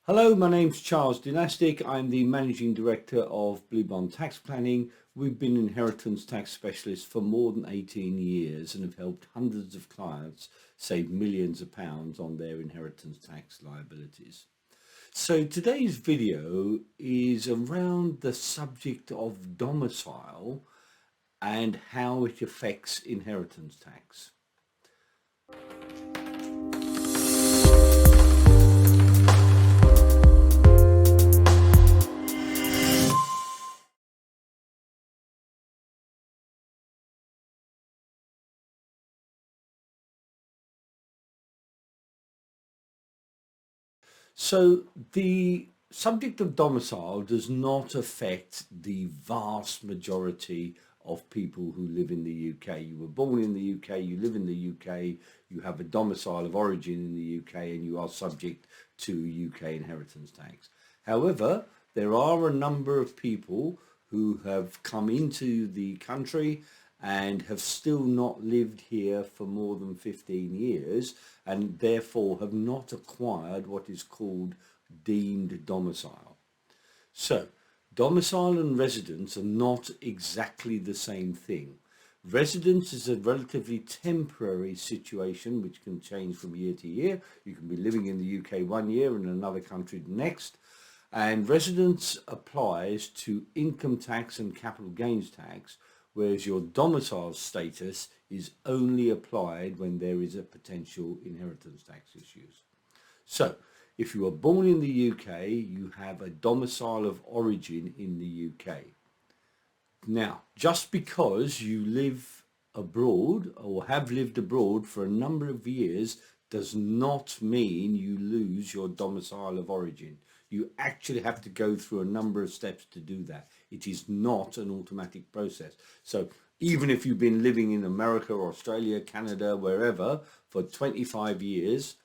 Hello, my name's Charles Dynastic. I'm the Managing Director of Blue Bond Tax Planning. We've been inheritance tax specialists for more than 18 years and have helped hundreds of clients save millions of pounds on their inheritance tax liabilities. So today's video is around the subject of domicile and how it affects inheritance tax. So the subject of domicile does not affect the vast majority of people who live in the UK. You were born in the UK, you live in the UK, you have a domicile of origin in the UK, and you are subject to UK inheritance tax. However, there are a number of people who have come into the country and have still not lived here for more than 15 years and therefore have not acquired what is called deemed domicile. So domicile and residence are not exactly the same thing. Residence is a relatively temporary situation which can change from year to year. You can be living in the UK one year and another country the next. And residence applies to income tax and capital gains tax, whereas your domicile status is only applied when there is a potential inheritance tax issues. So if you are born in the UK, you have a domicile of origin in the UK. Now, just because you live abroad or have lived abroad for a number of years does not mean you lose your domicile of origin. You actually have to go through a number of steps to do that. It is not an automatic process. So even if you've been living in America or Australia, Canada, wherever for 25 years,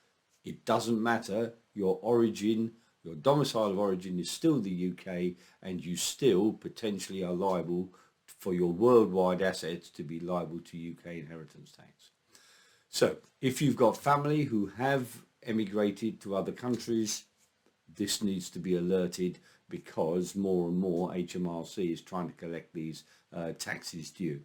it doesn't matter. Your origin, your domicile of origin is still the UK, and you still potentially are liable for your worldwide assets to be liable to UK inheritance tax. So if you've got family who have emigrated to other countries, this needs to be alerted because more and more HMRC is trying to collect these taxes due.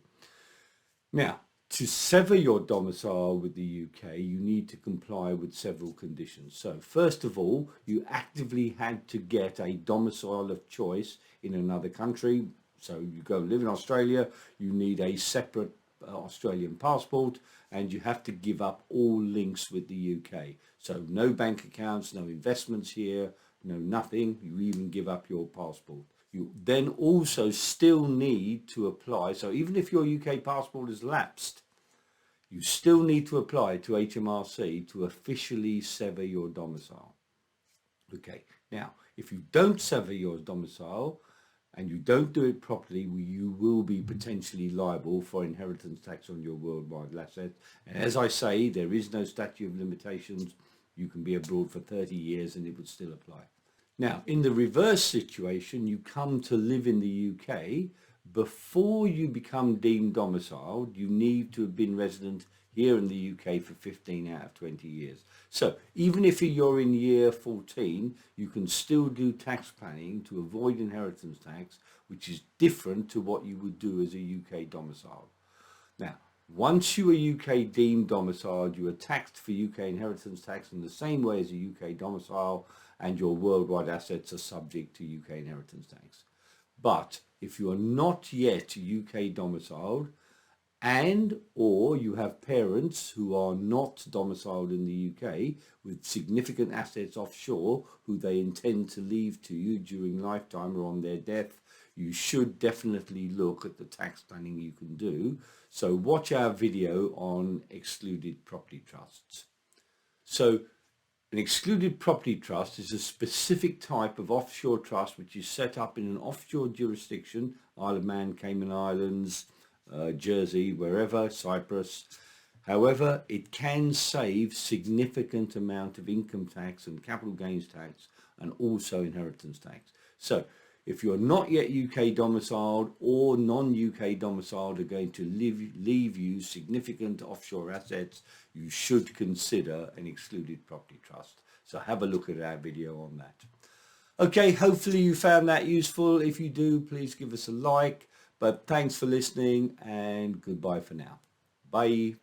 Now, to sever your domicile with the UK, you need to comply with several conditions. So first of all, you actively had to get a domicile of choice in another country. So you go live in Australia, you need a separate Australian passport, and you have to give up all links with the UK. So no bank accounts, no investments here, no nothing. You even give up your passport. You then also still need to apply. So even if your UK passport has lapsed, you still need to apply to HMRC to officially sever your domicile. Okay, now if you don't sever your domicile and you don't do it properly, you will be potentially liable for inheritance tax on your worldwide assets. And as I say, there is no statute of limitations. You can be abroad for 30 years and it would still apply. Now, in the reverse situation, you come to live in the UK. Before you become deemed domiciled, you need to have been resident here in the UK for 15 out of 20 years. So even if you're in year 14, you can still do tax planning to avoid inheritance tax, which is different to what you would do as a UK domicile. Now, once you are UK deemed domiciled, you are taxed for UK inheritance tax in the same way as a UK domicile, and your worldwide assets are subject to UK inheritance tax. But if you are not yet UK domiciled and or you have parents who are not domiciled in the UK with significant assets offshore who they intend to leave to you during lifetime or on their death, you should definitely look at the tax planning you can do. So watch our video on excluded property trusts. So an excluded property trust is a specific type of offshore trust which is set up in an offshore jurisdiction, Isle of Man, Cayman Islands, Jersey, wherever, Cyprus. However, it can save significant amount of income tax and capital gains tax and also inheritance tax. So if you're not yet UK domiciled or non-UK domiciled are going to leave you significant offshore assets, you should consider an excluded property trust. So have a look at our video on that. Okay, hopefully you found that useful. If you do, please give us a like. But thanks for listening and goodbye for now. Bye.